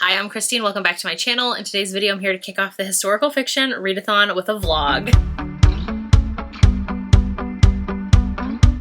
Hi, I'm Christine. Welcome back to my channel. In today's video, I'm here to kick off the historical fiction readathon with a vlog.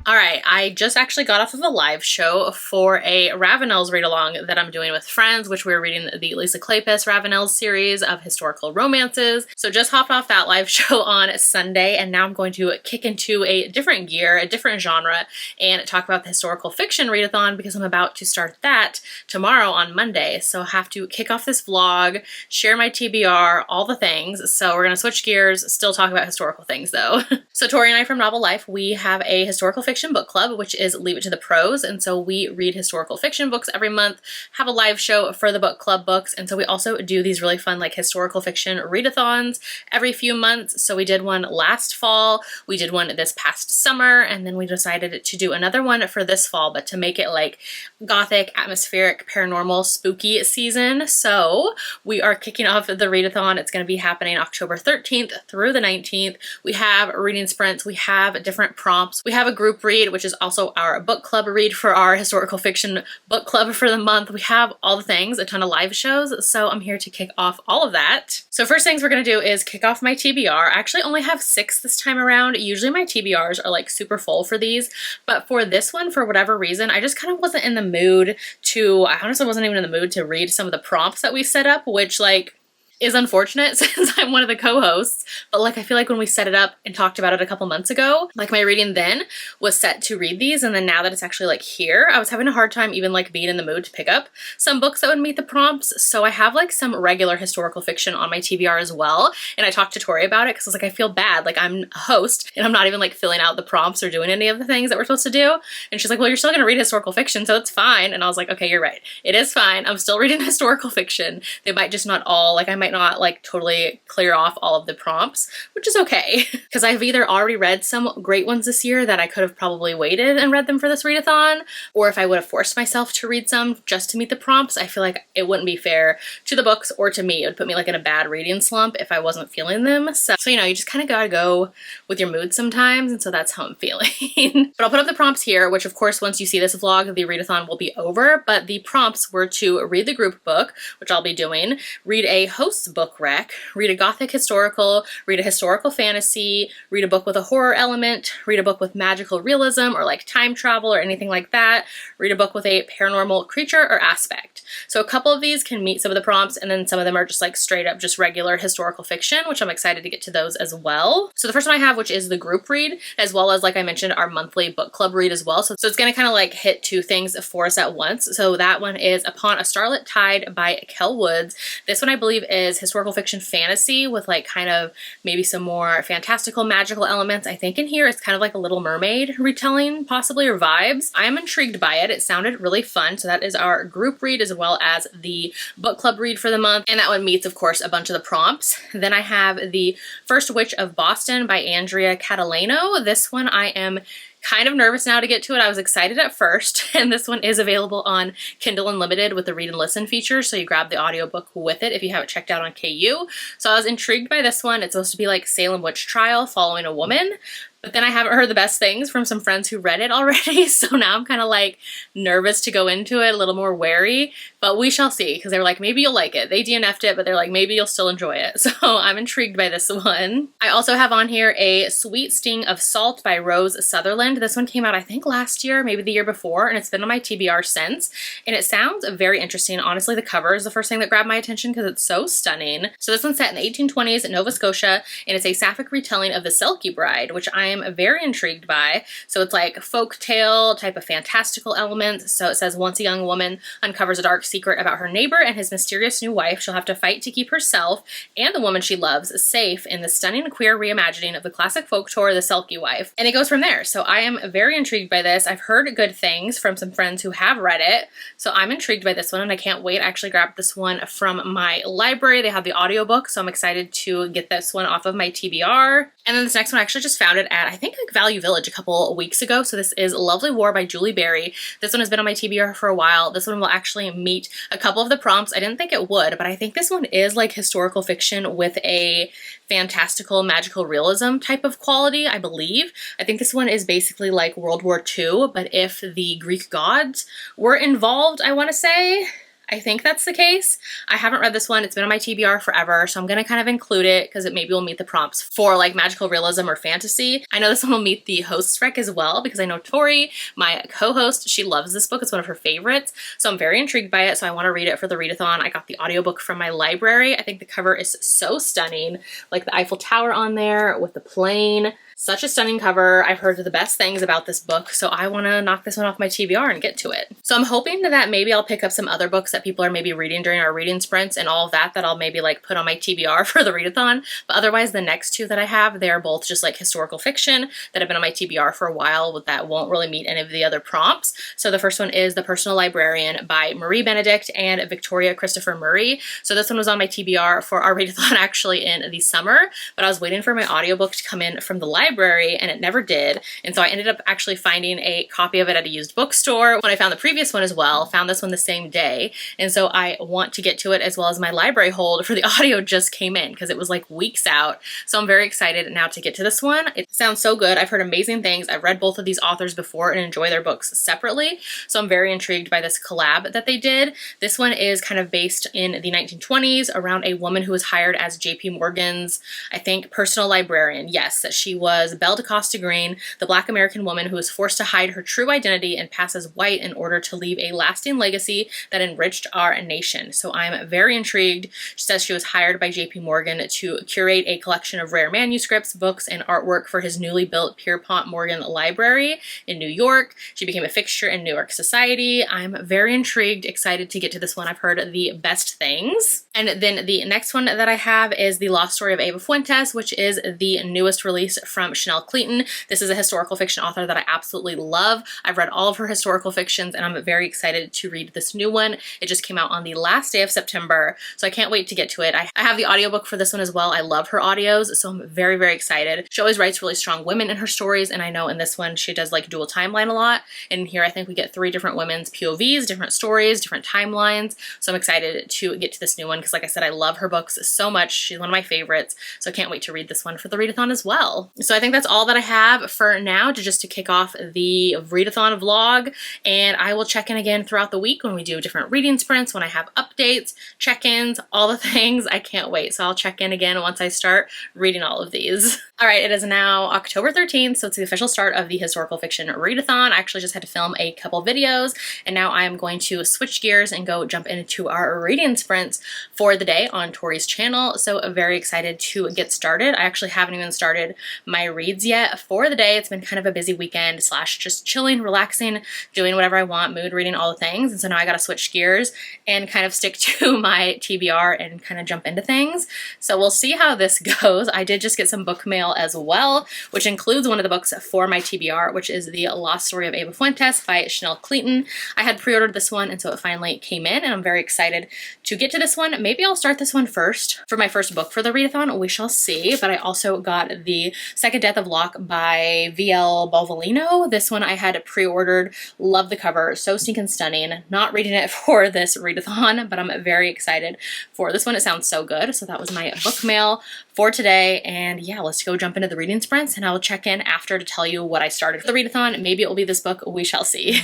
Alright, I just actually got off of a live show for a Ravenel's read-along that I'm doing with friends, which we're reading the Lisa Kleypas Ravenel's series of historical romances. So just hopped off that live show on Sunday, and now I'm going to kick into a different gear, a different genre, and talk about the historical fiction readathon because I'm about to start that tomorrow on Monday. So I have to kick off this vlog, share my TBR, all the things. So we're going to switch gears, still talk about historical things though. So Tori and I from Novel Life, we have a historical fiction book club, which is Leave It to the Pros, and so we read historical fiction books every month, have a live show for the book club books, and so we also do these really fun like historical fiction readathons every few months. So we did one last fall, we did one this past summer, and then we decided to do another one for this fall, but to make it like gothic, atmospheric, paranormal, spooky season. So we are kicking off the readathon. It's going to be happening October 13th through the 19th. We have reading sprints, we have different prompts, we have a group read, which is also our book club read for our historical fiction book club for the month. We have all the things, a ton of live shows, so I'm here to kick off all of that. So first things we're going to do is kick off my TBR. I actually only have 6 this time around. Usually my TBRs are like super full for these, but for this one, for whatever reason, I just kind of wasn't in the mood to, I honestly wasn't even in the mood to read some of the prompts that we set up, which like is unfortunate since I'm one of the co-hosts, but like I feel like when we set it up and talked about it a couple months ago, like my reading then was set to read these, and then now that it's actually like here, I was having a hard time even like being in the mood to pick up some books that would meet the prompts. So I have like some regular historical fiction on my TBR as well, and I talked to Tori about it because I was like, I feel bad, like I'm a host and I'm not even like filling out the prompts or doing any of the things that we're supposed to do, and she's like, well, you're still gonna read historical fiction, so it's fine. And I was like, okay, you're right, it is fine, I'm still reading historical fiction. They might just not all, like I might not like totally clear off all of the prompts, which is okay because I've either already read some great ones this year that I could have probably waited and read them for this readathon, or if I would have forced myself to read some just to meet the prompts, I feel like it wouldn't be fair to the books or to me. It would put me like in a bad reading slump if I wasn't feeling them. So you know, you just kind of gotta go with your mood sometimes, and so that's how I'm feeling. But I'll put up the prompts here, which of course once you see this vlog, the readathon will be over, but the prompts were to read the group book, which I'll be doing, read a host's book rec, read a gothic historical, read a historical fantasy, read a book with a horror element, read a book with magical realism or like time travel or anything like that, read a book with a paranormal creature or aspect. So a couple of these can meet some of the prompts, and then some of them are just like straight up just regular historical fiction, which I'm excited to get to those as well. So the first one I have, which is the group read, as well as like I mentioned, our monthly book club read as well. So it's going to kind of like hit 2 things for us at once. So that one is Upon a Starlet Tide by Kel Woods. This one I believe is historical fiction fantasy with like kind of maybe some more fantastical magical elements. I think in here it's kind of like a Little Mermaid retelling possibly, or vibes. I am intrigued by it. It sounded really fun. So that is our group read as well as the book club read for the month, and that one meets of course a bunch of the prompts. Then I have The First Witch of Boston by Andrea Catalano. This one I am kind of nervous now to get to it. I was excited at first, and this one is available on Kindle Unlimited with the read and listen feature, so you grab the audiobook with it if you have it checked out on KU. So I was intrigued by this one. It's supposed to be like Salem witch trial following a woman, but then I haven't heard the best things from some friends who read it already, so now I'm kind of like nervous to go into it, a little more wary, but we shall see, because they were like, maybe you'll like it. They DNF'd it, but they're like, maybe you'll still enjoy it. So I'm intrigued by this one. I also have on here A Sweet Sting of Salt by Rose Sutherland. This one came out I think last year, maybe the year before, and it's been on my TBR since, and it sounds very interesting. Honestly, the cover is the first thing that grabbed my attention because it's so stunning. So this one's set in the 1820s in Nova Scotia, and it's a sapphic retelling of the Selkie Bride, which I am very intrigued by. So it's like folk tale type of fantastical elements. So it says, once a young woman uncovers a dark secret about her neighbor and his mysterious new wife, she'll have to fight to keep herself and the woman she loves safe in the stunning queer reimagining of the classic folklore, The Selkie Wife. And it goes from there. So I am very intrigued by this. I've heard good things from some friends who have read it. So I'm intrigued by this one, and I can't wait. I actually grabbed this one from my library. They have the audiobook, so I'm excited to get this one off of my TBR. And then this next one I actually just found it at, I think, like Value Village a couple weeks ago. So this is Lovely War by Julie Berry. This one has been on my TBR for a while. This one will actually meet a couple of the prompts. I didn't think it would, but I think this one is like historical fiction with a fantastical magical realism type of quality, I believe. I think this one is basically like World War II, but if the Greek gods were involved, I want to say. I think that's the case. I haven't read this one. It's been on my TBR forever, so I'm gonna kind of include it because it maybe will meet the prompts for like magical realism or fantasy. I know this one will meet the host's rec as well because I know Tori, my co-host, she loves this book. It's one of her favorites. So I'm very intrigued by it. So I want to read it for the readathon. I got the audiobook from my library. I think the cover is so stunning. Like the Eiffel Tower on there with the plane. Such a stunning cover. I've heard the best things about this book, so I want to knock this one off my TBR and get to it. So I'm hoping that maybe I'll pick up some other books that people are maybe reading during our reading sprints and all of that I'll maybe like put on my TBR for the readathon. But otherwise, the next two that I have, they're both just like historical fiction that have been on my TBR for a while that won't really meet any of the other prompts. So the first one is The Personal Librarian by Marie Benedict and Victoria Christopher Murray. So this one was on my TBR for our readathon actually in the summer, but I was waiting for my audiobook to come in from the library and it never did. And so I ended up actually finding a copy of it at a used bookstore when I found the previous one as well, found this one the same day. And so I want to get to it as well as my library hold for the audio just came in because it was like weeks out. So I'm very excited now to get to this one. It sounds so good. I've heard amazing things. I've read both of these authors before and enjoy their books separately. So I'm very intrigued by this collab that they did. This one is kind of based in the 1920s around a woman who was hired as JP Morgan's, I think, personal librarian. Yes, she was Belle DeCosta Green, the Black American woman who was forced to hide her true identity and pass as white in order to leave a lasting legacy that enriched our nation. So I'm very intrigued. She says she was hired by JP Morgan to curate a collection of rare manuscripts, books, and artwork for his newly built Pierpont Morgan Library in New York. She became a fixture in New York society. I'm very intrigued, excited to get to this one. I've heard the best things. And then the next one that I have is The Lost Story of Eva Fuentes, which is the newest release from Chanel Clayton. This is a historical fiction author that I absolutely love. I've read all of her historical fictions and I'm very excited to read this new one. It just came out on the last day of September, so I can't wait to get to it. I have the audiobook for this one as well. I love her audios, so I'm very, very excited. She always writes really strong women in her stories, and I know in this one she does like dual timeline a lot. And here I think we get 3 different women's POVs, different stories, different timelines. So I'm excited to get to this new one because like I said, I love her books so much. She's one of my favorites, so I can't wait to read this one for the readathon as well. So I think that's all that I have for now to kick off the readathon vlog, and I will check in again throughout the week when we do different reading sprints, when I have updates, check-ins, all the things. I can't wait. So I'll check in again once I start reading all of these. All right, it is now October 13th, so it's the official start of the historical fiction readathon. I actually just had to film a couple videos, and now I'm going to switch gears and go jump into our reading sprints for the day on Tori's channel. So very excited to get started. I actually haven't even started my reads yet for the day. It's been kind of a busy weekend slash just chilling, relaxing, doing whatever I want, mood reading, all the things. And so now I got to switch gears and kind of stick to my TBR and kind of jump into things. So we'll see how this goes. I did just get some book mail as well, which includes one of the books for my TBR, which is The Lost Story of Eva Fuentes by Chanel Clayton. I had pre-ordered this one, and so it finally came in, and I'm very excited to get to this one. Maybe I'll start this one first for my first book for the readathon. We shall see. But I also got The Second Death of Locke by V.L. Balvolino. This one I had pre-ordered. Love the cover. So stinking stunning. Not reading it for this readathon, but I'm very excited for this one. It sounds so good. So that was my book mail for today. And yeah, let's go jump into the reading sprints, and I'll check in after to tell you what I started for the readathon. Maybe it will be this book. We shall see.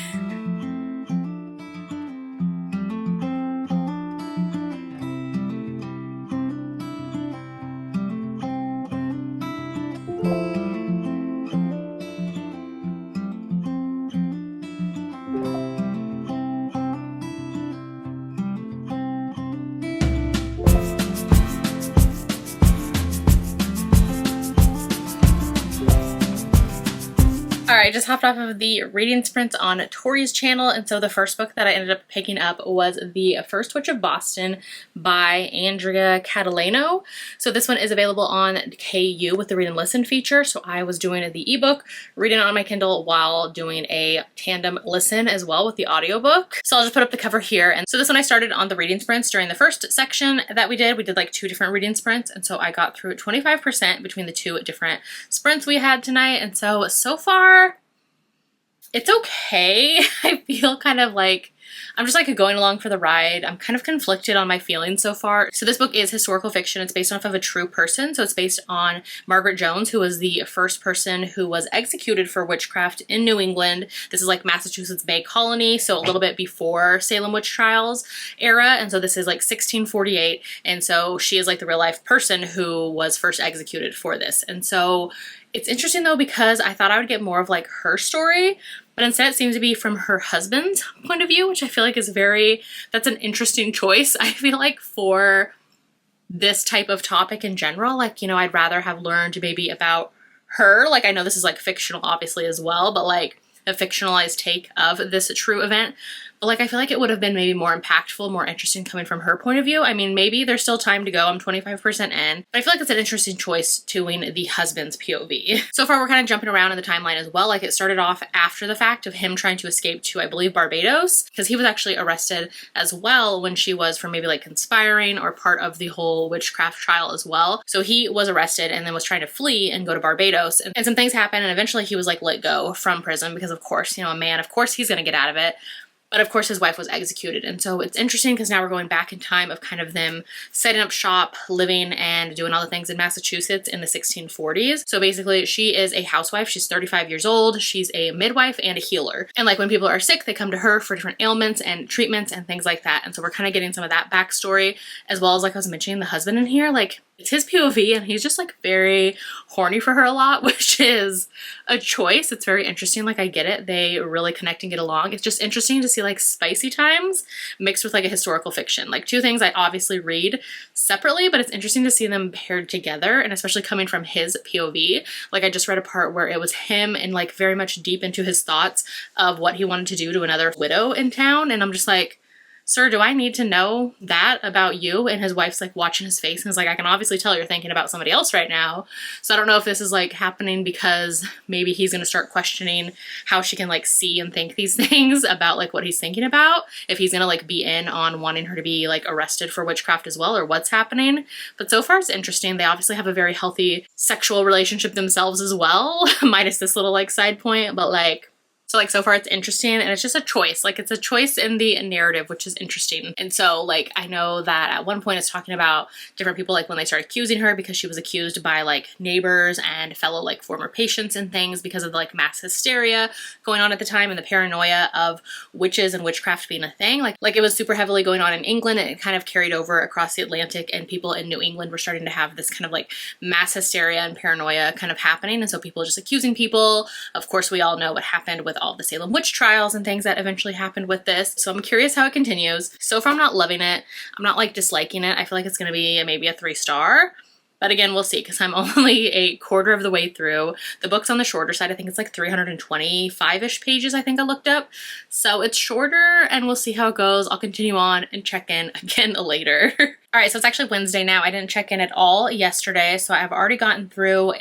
Alright, just hopped off of the reading sprint on Tori's channel, and so the first book that I ended up picking up was The First Witch of Boston by Andrea Catalano. So this one is available on KU with the read and listen feature, so I was doing the ebook, reading it on my Kindle while doing a tandem listen as well with the audiobook. So I'll just put up the cover here. And so this one I started on the reading sprints during the first section that we did. We did like 2 different reading sprints, and so I got through 25% between the 2 different sprints we had tonight, and so far it's okay. I feel kind of like I'm just like going along for the ride. I'm kind of conflicted on my feelings so far. So this book is historical fiction. It's based off of a true person. So it's based on Margaret Jones, who was the first person who was executed for witchcraft in New England. This is like Massachusetts Bay Colony, so a little bit before Salem witch trials era. And so this is like 1648. And so she is like the real life person who was first executed for this. And so it's interesting though, because I thought I would get more of like her story, but instead it seems to be from her husband's point of view, which I feel like is that's an interesting choice. I feel like for this type of topic in general, like, you know, I'd rather have learned maybe about her. Like, I know this is like fictional obviously as well, but like a fictionalized take of this true event. But like, I feel like it would have been maybe more impactful, more interesting coming from her point of view. I mean, maybe there's still time to go. I'm 25% in, but I feel like it's an interesting choice doing the husband's POV. So far, we're kind of jumping around in the timeline as well. Like, it started off after the fact of him trying to escape to, I believe, Barbados, because he was actually arrested as well when she was for maybe like conspiring or part of the whole witchcraft trial as well. So he was arrested and then was trying to flee and go to Barbados, and some things happened, and eventually he was like let go from prison because of course, you know, a man, of course he's gonna get out of it. But of course his wife was executed. And so it's interesting because now we're going back in time of kind of them setting up shop, living and doing all the things in Massachusetts in the 1640s. So basically she is a housewife. She's 35 years old. She's a midwife and a healer. And like when people are sick, they come to her for different ailments and treatments and things like that. And so we're kind of getting some of that backstory, as well as like I was mentioning the husband in here, like it's his POV and he's just like very horny for her a lot, which is a choice. It's very interesting. Like I get it. They really connect and get along. It's just interesting to see like spicy times mixed with like a historical fiction. Like two things I obviously read separately, but it's interesting to see them paired together, and especially coming from his POV. Like I just read a part where it was him and like very much deep into his thoughts of what he wanted to do to another widow in town. And I'm just like, sir, do I need to know that about you? And his wife's like watching his face and is like, I can obviously tell you're thinking about somebody else right now. So I don't know if this is like happening because maybe he's going to start questioning how she can like see and think these things about like what he's thinking about. If he's going to like be in on wanting her to be like arrested for witchcraft as well, or what's happening. But so far it's interesting. They obviously have a very healthy sexual relationship themselves as well, minus this little like side point, but like, so like so far it's interesting, and it's just a choice. Like it's a choice in the narrative, which is interesting. And so like I know that at one point it's talking about different people, like when they started accusing her because she was accused by like neighbors and fellow like former patients and things because of the like mass hysteria going on at the time and the paranoia of witches and witchcraft being a thing. Like it was super heavily going on in England, and it kind of carried over across the Atlantic, and people in New England were starting to have this kind of like mass hysteria and paranoia kind of happening. And so people just accusing people. Of course, we all know what happened with all the Salem witch trials and things that eventually happened with this. So I'm curious how it continues. So far I'm not loving it. I'm not like disliking it. I feel like it's going to be maybe a 3-star. But again, we'll see, because I'm only a quarter of the way through. The book's on the shorter side. I think it's like 325-ish pages, I think I looked up. So it's shorter, and we'll see how it goes. I'll continue on and check in again later. All right, so it's actually Wednesday now. I didn't check in at all yesterday, so I've already gotten through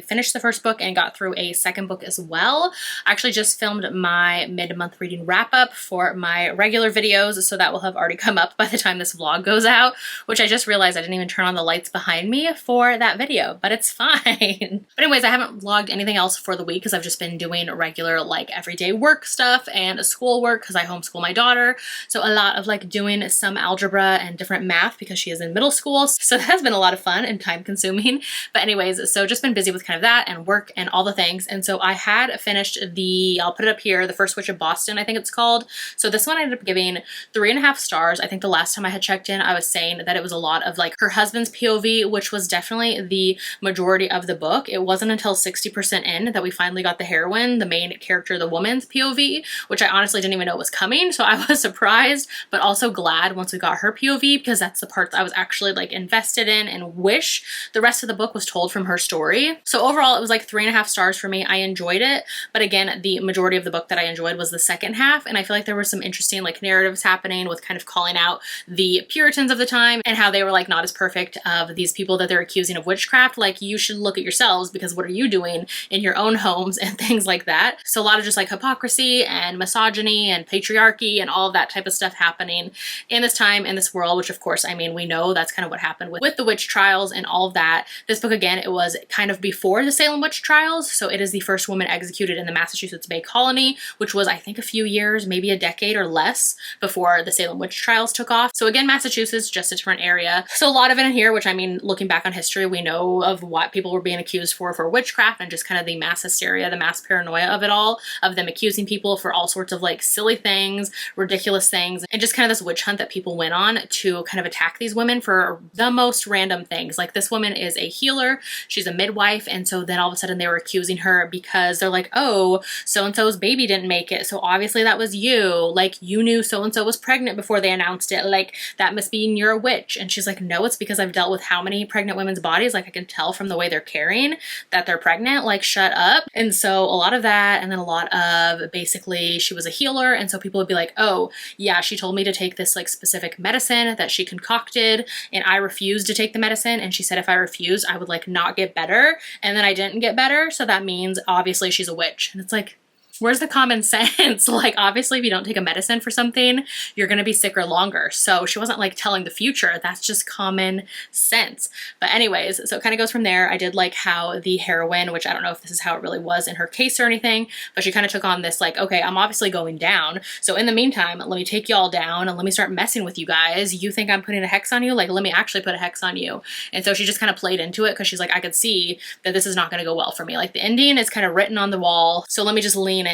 finished the first book and got through a second book as well. I actually just filmed my mid-month reading wrap-up for my regular videos, so that will have already come up by the time this vlog goes out, which I just realized I didn't even turn on the lights behind me for that video, but it's fine. But anyways, I haven't vlogged anything else for the week because I've just been doing regular like everyday work stuff and school work because I homeschool my daughter. So a lot of like doing some algebra and different math because she is in middle school. So that has been a lot of fun and time consuming. But anyways, so just been busy with kind of that and work and all the things. And so I had finished I'll put it up here, The First Witch of Boston, I think it's called. So this one I ended up giving 3.5 stars. I think the last time I had checked in, I was saying that it was a lot of like her husband's POV, which was definitely the majority of the book. It wasn't until 60% in that we finally got the heroine, the main character, the woman's POV, which I honestly didn't even know was coming. So I was surprised, but also glad once we got her POV, because that's the part that I was actually like invested in and wish the rest of the book was told from her story. So overall, it was like 3.5 stars for me. I enjoyed it. But again, the majority of the book that I enjoyed was the second half. And I feel like there were some interesting like narratives happening with kind of calling out the Puritans of the time and how they were like not as perfect of these people that they're accusing of witchcraft. Like, you should look at yourselves, because what are you doing in your own homes and things like that. So a lot of just like hypocrisy and misogyny and patriarchy and all of that type of stuff happening in this time, in this world, which of course course, I mean, we know that's kind of what happened with the witch trials and all of that. This book, again, it was kind of before the Salem witch trials. So it is the first woman executed in the Massachusetts Bay Colony, which was, I think, a few years, maybe a decade or less before the Salem witch trials took off. So again, Massachusetts, just a different area. So a lot of it in here, which I mean, looking back on history, we know of what people were being accused for witchcraft and just kind of the mass hysteria, the mass paranoia of it all, of them accusing people for all sorts of like silly things, ridiculous things, and just kind of this witch hunt that people went on to kind of attack these women for the most random things. Like this woman is a healer, she's a midwife, and so then all of a sudden they were accusing her because they're like, oh, so-and-so's baby didn't make it, so obviously that was you. Like you knew so-and-so was pregnant before they announced it, like that must mean you're a witch. And she's like, no, it's because I've dealt with how many pregnant women's bodies, like I can tell from the way they're carrying that they're pregnant, like shut up. And so a lot of that, and then a lot of basically she was a healer, and so people would be like, oh yeah, she told me to take this like specific medicine that she concocted and I refused to take the medicine, and she said if I refused I would like not get better, and then I didn't get better, so that means obviously she's a witch. And it's like, where's the common sense? Like, obviously, if you don't take a medicine for something, you're going to be sicker longer. So she wasn't like telling the future. That's just common sense. But anyways, so it kind of goes from there. I did like how the heroine, which I don't know if this is how it really was in her case or anything, but she kind of took on this like, okay, I'm obviously going down. So in the meantime, let me take y'all down and let me start messing with you guys. You think I'm putting a hex on you? Like, let me actually put a hex on you. And so she just kind of played into it because she's like, I could see that this is not going to go well for me. Like the ending is kind of written on the wall. So let me just lean in.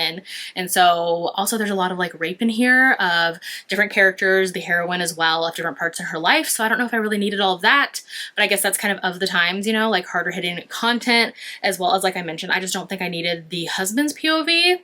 And so also there's a lot of like rape in here of different characters, the heroine as well, of different parts of her life. So I don't know if I really needed all of that, but I guess that's kind of the times, you know, like harder hitting content, as well as, like I mentioned, I just don't think I needed the husband's POV.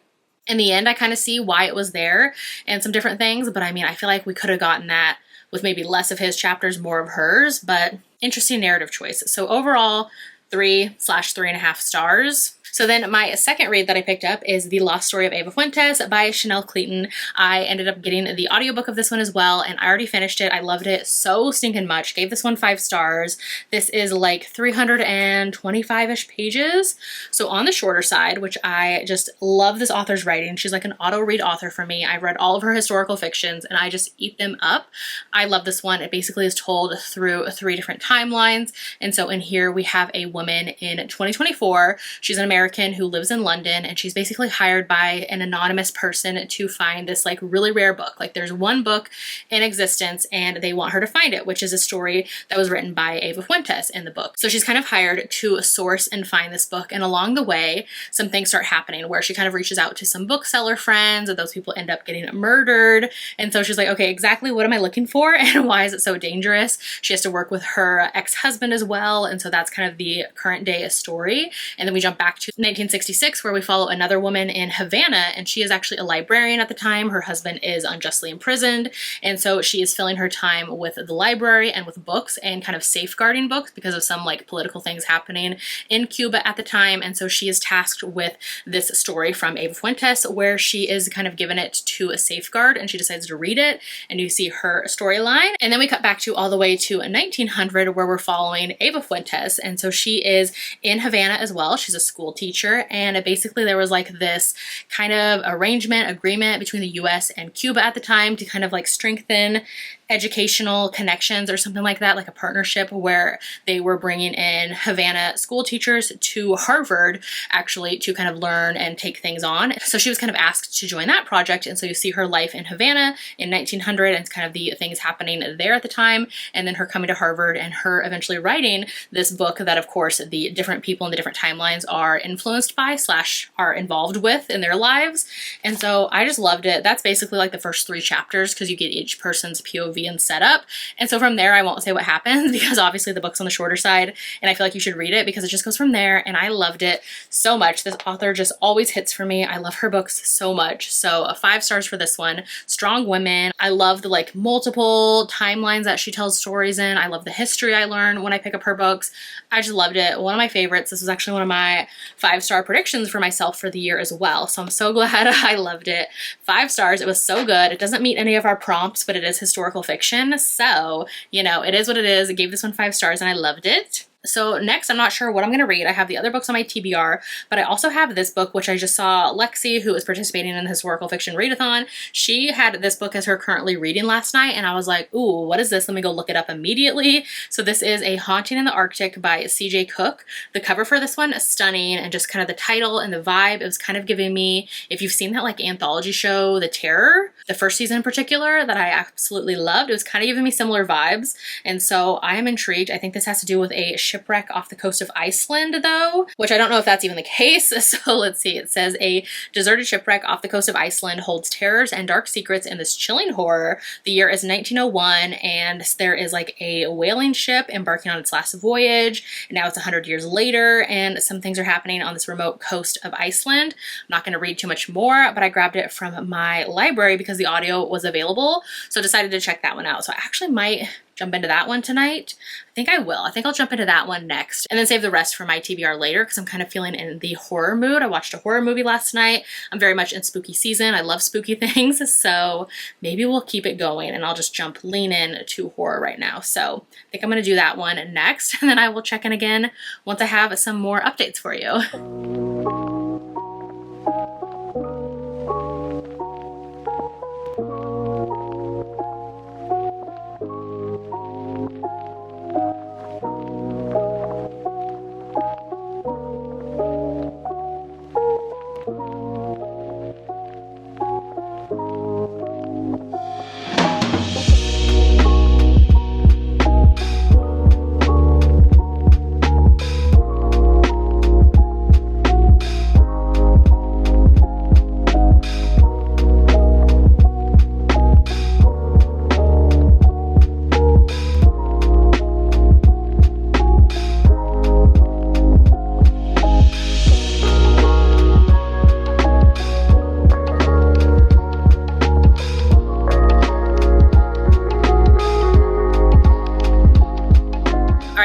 In the end, I kind of see why it was there and some different things, but I mean, I feel like we could have gotten that with maybe less of his chapters, more of hers, but interesting narrative choice. So overall, 3/3.5 stars. So then my second read that I picked up is The Lost Story of Ava Fuentes by Chanel Clayton. I ended up getting the audiobook of this one as well, and I already finished it. I loved it so stinking much. Gave this one 5 stars. This is like 325-ish pages. So on the shorter side, which I just love this author's writing. She's like an auto-read author for me. I've read all of her historical fictions and I just eat them up. I love this one. It basically is told through 3 different timelines. And so in here we have a woman in 2024. She's an American who lives in London, and she's basically hired by an anonymous person to find this like really rare book. Like there's one book in existence and they want her to find it, which is a story that was written by Ava Fuentes in the book. So she's kind of hired to source and find this book, and along the way some things start happening where she kind of reaches out to some bookseller friends, and those people end up getting murdered. And so she's like, okay, exactly what am I looking for and why is it so dangerous? She has to work with her ex-husband as well, and so that's kind of the current day story. And then we jump back to 1966, where we follow another woman in Havana, and she is actually a librarian at the time. Her husband is unjustly imprisoned, and so she is filling her time with the library and with books and kind of safeguarding books because of some like political things happening in Cuba at the time. And so she is tasked with this story from Ava Fuentes, where she is kind of given it to a safeguard, and she decides to read it, and you see her storyline. And then we cut back to all the way to 1900, where we're following Ava Fuentes, and so she is in Havana as well. She's a school teacher, and basically there was like this kind of agreement between the US and Cuba at the time to kind of like strengthen educational connections or something like that, like a partnership where they were bringing in Havana school teachers to Harvard actually to kind of learn and take things on. So she was kind of asked to join that project, and so you see her life in Havana in 1900 and kind of the things happening there at the time, and then her coming to Harvard and her eventually writing this book that of course the different people in the different timelines are influenced by / are involved with in their lives. And so I just loved it. That's basically like the first 3 chapters because you get each person's POV and setup. And so from there, I won't say what happens because obviously the book's on the shorter side, and I feel like you should read it because it just goes from there. And I loved it so much. This author just always hits for me. I love her books so much. So 5 stars for this one. Strong women. I love the like multiple timelines that she tells stories in. I love the history I learn when I pick up her books. I just loved it. One of my favorites. This was actually one of my 5-star predictions for myself for the year as well. So I'm so glad I loved it. 5 stars. It was so good. It doesn't meet any of our prompts, but it is historical fiction. So, you know, it is what it is. I gave this one 5 stars and I loved it. So next, I'm not sure what I'm going to read. I have the other books on my TBR, but I also have this book, which I just saw Lexi, who is participating in the historical fiction readathon. She had this book as her currently reading last night, and I was like, ooh, what is this? Let me go look it up immediately. So this is A Haunting in the Arctic by C.J. Cook. The cover for this one is stunning, and just kind of the title and the vibe, it was kind of giving me, if you've seen that like anthology show, The Terror, the first season in particular that I absolutely loved, it was kind of giving me similar vibes. And so I am intrigued. I think this has to do with a shipwreck off the coast of Iceland though, which I don't know if that's even the case. So let's see. It says a deserted shipwreck off the coast of Iceland holds terrors and dark secrets in this chilling horror. The year is 1901 and there is like a whaling ship embarking on its last voyage. And now it's 100 years later and some things are happening on this remote coast of Iceland. I'm not going to read too much more, but I grabbed it from my library because the audio was available. So I decided to check that one out. So I actually might jump into that one tonight. I think I will. I think I'll jump into that one next and then save the rest for my TBR later because I'm kind of feeling in the horror mood. I watched a horror movie last night. I'm very much in spooky season. I love spooky things. So maybe we'll keep it going and I'll just lean in to horror right now. So I think I'm going to do that one next and then I will check in again once I have some more updates for you.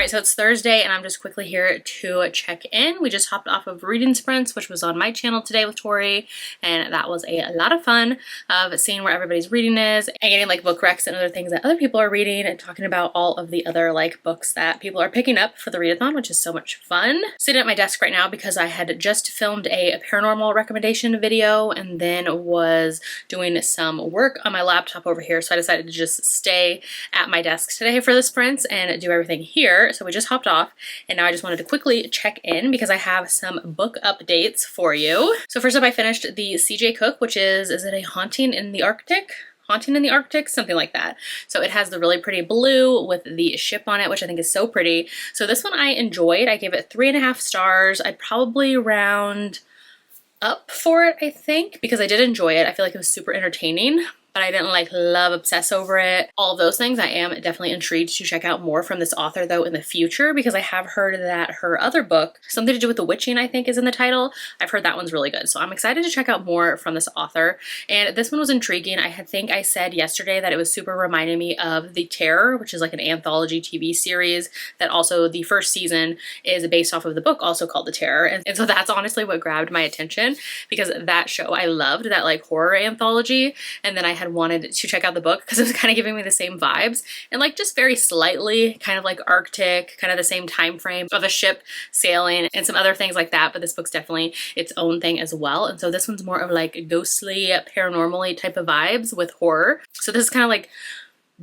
So it's Thursday and I'm just quickly here to check in. We just hopped off of Reading Sprints, which was on my channel today with Tori, and that was a lot of fun of seeing where everybody's reading is and getting like book recs and other things that other people are reading and talking about all of the other like books that people are picking up for the readathon, which is so much fun. Sitting at my desk right now because I had just filmed a paranormal recommendation video and then was doing some work on my laptop over here, so I decided to just stay at my desk today for the sprints and do everything here. So we just hopped off and now I just wanted to quickly check in because I have some book updates for you. So first up, I finished the C.J. Cook, which is it a Haunting in the Arctic? Haunting in the Arctic, something like that. So it has the really pretty blue with the ship on it, which I think is so pretty. So this one I enjoyed. I gave it 3.5 stars. I'd probably round up for it, I think, because I did enjoy it. I feel like it was super entertaining, but I didn't like love, obsess over it. All of those things. I am definitely intrigued to check out more from this author though in the future because I have heard that her other book, something to do with the witching, I think is in the title. I've heard that one's really good. So I'm excited to check out more from this author. And this one was intriguing. I think I said yesterday that it was super reminding me of The Terror, which is like an anthology TV series that also the first season is based off of the book also called The Terror. And so that's honestly what grabbed my attention because that show, I loved that like horror anthology. And then I had wanted to check out the book because it was kind of giving me the same vibes and like just very slightly kind of like Arctic, kind of the same time frame of a ship sailing and some other things like that. But this book's definitely its own thing as well. And so this one's more of like ghostly, paranormally type of vibes with horror. So this is kind of like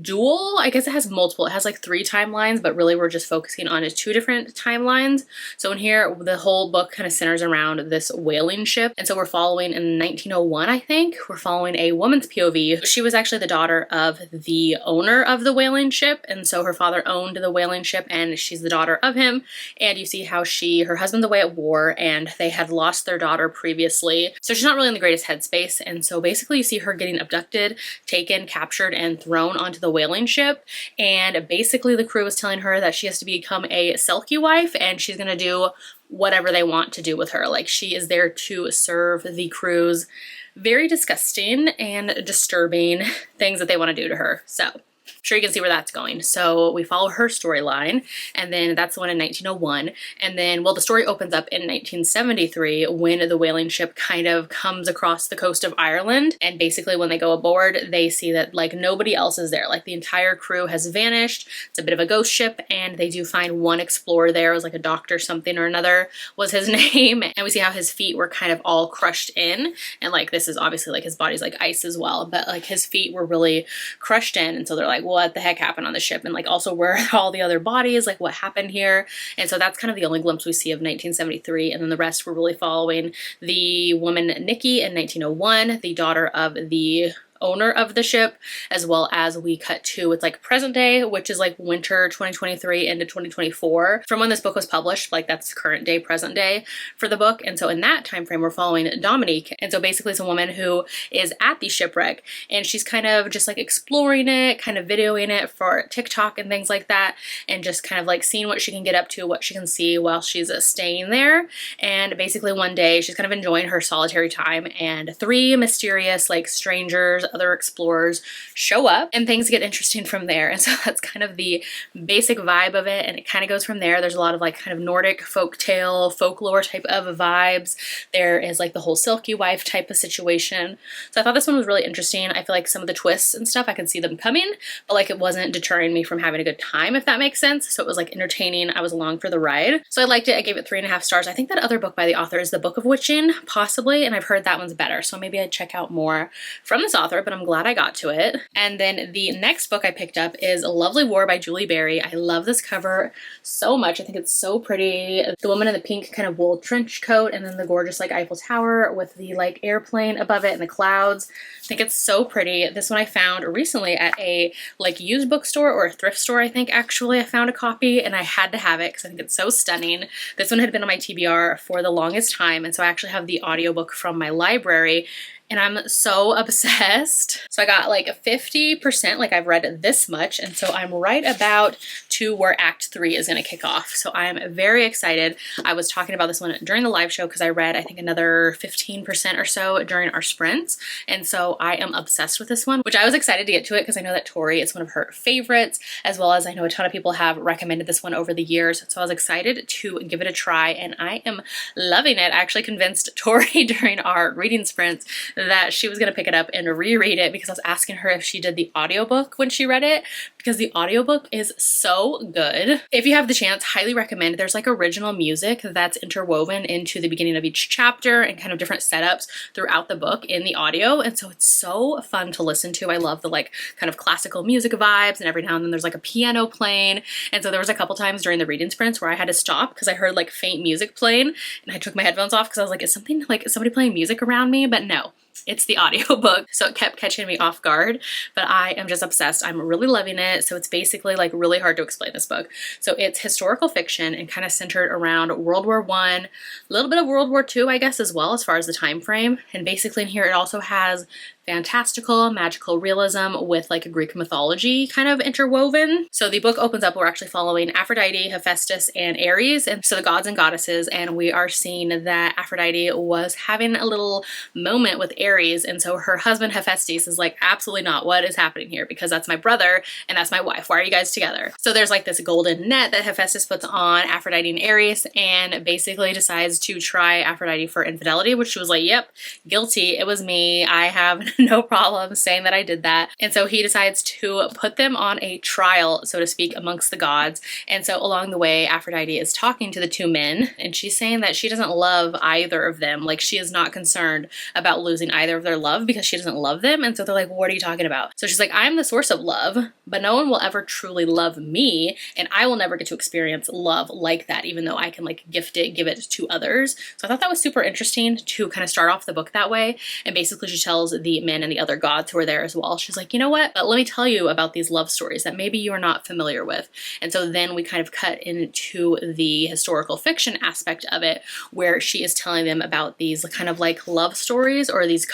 dual. I guess it has multiple. It has like 3 timelines, but really we're just focusing on 2 different timelines. So in here, the whole book kind of centers around this whaling ship. And so we're following in 1901, I think, we're following a woman's POV. She was actually the daughter of the owner of the whaling ship. And so her father owned the whaling ship and she's the daughter of him. And you see how her husband's away at war and they had lost their daughter previously. So she's not really in the greatest headspace. And so basically you see her getting abducted, taken, captured, and thrown onto the whaling ship, and basically the crew is telling her that she has to become a Selkie wife and she's gonna do whatever they want to do with her. Like she is there to serve the crew's very disgusting and disturbing things that they want to do to her. So sure you can see where that's going. So we follow her storyline, and then that's the one in 1901. And then, well, the story opens up in 1973 when the whaling ship kind of comes across the coast of Ireland. And basically when they go aboard, they see that like nobody else is there. Like the entire crew has vanished. It's a bit of a ghost ship, and they do find one explorer there. It was like a doctor something or another was his name. And we see how his feet were kind of all crushed in. And like this is obviously like his body's like ice as well, but like his feet were really crushed in. And so they're like, what the heck happened on the ship? And like also where are all the other bodies? Like what happened here? And so that's kind of the only glimpse we see of 1973. And then the rest we're really following the woman Nikki in 1901, the daughter of the owner of the ship, as well as we cut to it's like present day, which is like winter 2023 into 2024 from when this book was published. Like that's current day, present day for the book. And so in that time frame we're following Dominique, and so basically it's a woman who is at the shipwreck, and she's kind of just like exploring it, kind of videoing it for TikTok and things like that, and just kind of like seeing what she can get up to, what she can see while she's staying there. And basically one day she's kind of enjoying her solitary time, and three mysterious like strangers, other explorers show up, and things get interesting from there. And so that's kind of the basic vibe of it, and it kind of goes from there. There's a lot of like kind of Nordic folktale, folklore type of vibes. There is like the whole Silky Wife type of situation. So I thought this one was really interesting. I feel like some of the twists and stuff, I could see them coming, but like it wasn't deterring me from having a good time, if that makes sense. So it was like entertaining. I was along for the ride. So I liked it. I gave it 3.5 stars. I think that other book by the author is The Book of Witching, possibly, and I've heard that one's better. So maybe I'd check out more from this author, but I'm glad I got to it. And then the next book I picked up is A Lovely War by Julie Berry. I love this cover so much. I think it's so pretty. The woman in the pink kind of wool trench coat, and then the gorgeous like Eiffel Tower with the like airplane above it and the clouds. I think it's so pretty. This one I found recently at a like used bookstore or a thrift store, I think actually. I found a copy and I had to have it because I think it's so stunning. This one had been on my TBR for the longest time, and so I actually have the audiobook from my library, and I'm so obsessed. So I got like 50%, like I've read this much, and so I'm right about to where Act 3 is gonna kick off. So I am very excited. I was talking about this one during the live show because I read I think another 15% or so during our sprints, and so I am obsessed with this one, which I was excited to get to it because I know that Tori is one of her favorites, as well as I know a ton of people have recommended this one over the years. So I was excited to give it a try, and I am loving it. I actually convinced Tori during our reading sprints that she was gonna pick it up and reread it because I was asking her if she did the audiobook when she read it, because the audiobook is so good. If you have the chance, highly recommend. There's like original music that's interwoven into the beginning of each chapter and kind of different setups throughout the book in the audio, and so it's so fun to listen to. I love the like kind of classical music vibes, and every now and then there's like a piano playing, and so there was a couple times during the reading sprints where I had to stop because I heard like faint music playing, and I took my headphones off because I was like, is somebody playing music around me? But no, it's the audiobook. So it kept catching me off guard, but I am just obsessed. I'm really loving it. So it's basically like really hard to explain this book. So it's historical fiction and kind of centered around World War I, a little bit of World War II, I guess, as well, as far as the time frame. And basically in here, it also has fantastical, magical realism with like a Greek mythology kind of interwoven. So the book opens up, we're actually following Aphrodite, Hephaestus, and Ares, and so the gods and goddesses, and we are seeing that Aphrodite was having a little moment with Ares, and so her husband Hephaestus is like, absolutely not, what is happening here? Because that's my brother and that's my wife, why are you guys together? So there's like this golden net that Hephaestus puts on Aphrodite and Ares, and basically decides to try Aphrodite for infidelity, which she was like, yep, guilty, it was me, I have no problem saying that I did that. And so he decides to put them on a trial, so to speak, amongst the gods. And so along the way, Aphrodite is talking to the two men, and she's saying that she doesn't love either of them. Like, she is not concerned about losing either of their love because she doesn't love them. And so they're like, well, what are you talking about? So she's like, I'm the source of love, but no one will ever truly love me, and I will never get to experience love like that, even though I can like gift it, give it to others. So I thought that was super interesting to kind of start off the book that way. And basically she tells the men and the other gods who are there as well, she's like, you know what, but let me tell you about these love stories that maybe you're not familiar with. And so then we kind of cut into the historical fiction aspect of it, where she is telling them about these kind of like love stories, or these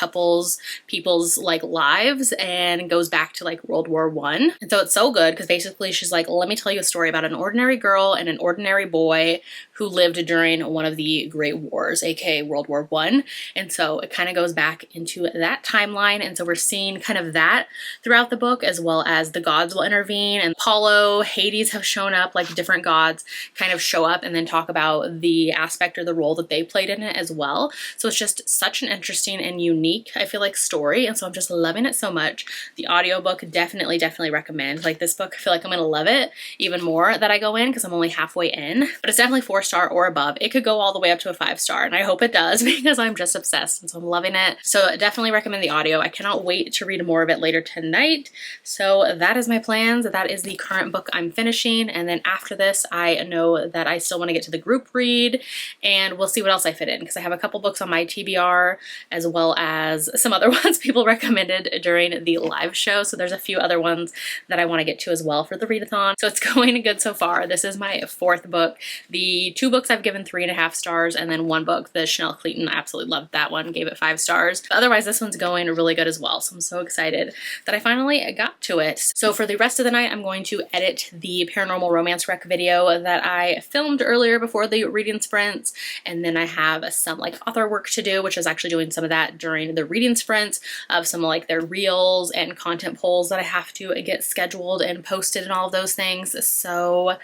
people's like lives, and goes back to like World War I. And so it's so good because basically she's like, let me tell you a story about an ordinary girl and an ordinary boy who lived during one of the Great Wars, aka World War I. And so it kind of goes back into that timeline timeline. And so we're seeing kind of that throughout the book, as well as the gods will intervene, and Apollo, Hades have shown up, like different gods kind of show up and then talk about the aspect or the role that they played in it as well. So it's just such an interesting and unique, I feel like, story. And so I'm just loving it so much. The audiobook definitely recommend. Like this book, I feel like I'm gonna love it even more that I go in because I'm only halfway in, but it's definitely 4-star or above. It could go all the way up to a 5-star, and I hope it does because I'm just obsessed, and so I'm loving it. So definitely recommend the audio. I cannot wait to read more of it later tonight. So that is my plans. That is the current book I'm finishing, and then after this I know that I still want to get to the group read, and we'll see what else I fit in because I have a couple books on my TBR as well as some other ones people recommended during the live show. So there's a few other ones that I want to get to as well for the readathon. So it's going good so far. This is my 4th book. The 2 books I've given 3.5 stars, and then 1 book, the Chanel Clayton, I absolutely loved that one, gave it 5 stars. But otherwise, this one's going really good as well. So I'm so excited that I finally got to it. So for the rest of the night, I'm going to edit the paranormal romance rec video that I filmed earlier before the reading sprints. And then I have some like author work to do, which is actually doing some of that during the reading sprints of some like their reels and content polls that I have to get scheduled and posted and all of those things. So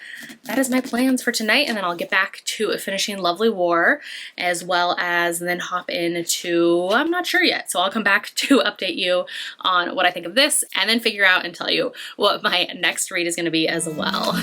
that is my plans for tonight, and then I'll get back to finishing Lovely War as well as then hop into, I'm not sure yet, so I'll come back to update you on what I think of this and then figure out and tell you what my next read is going to be as well.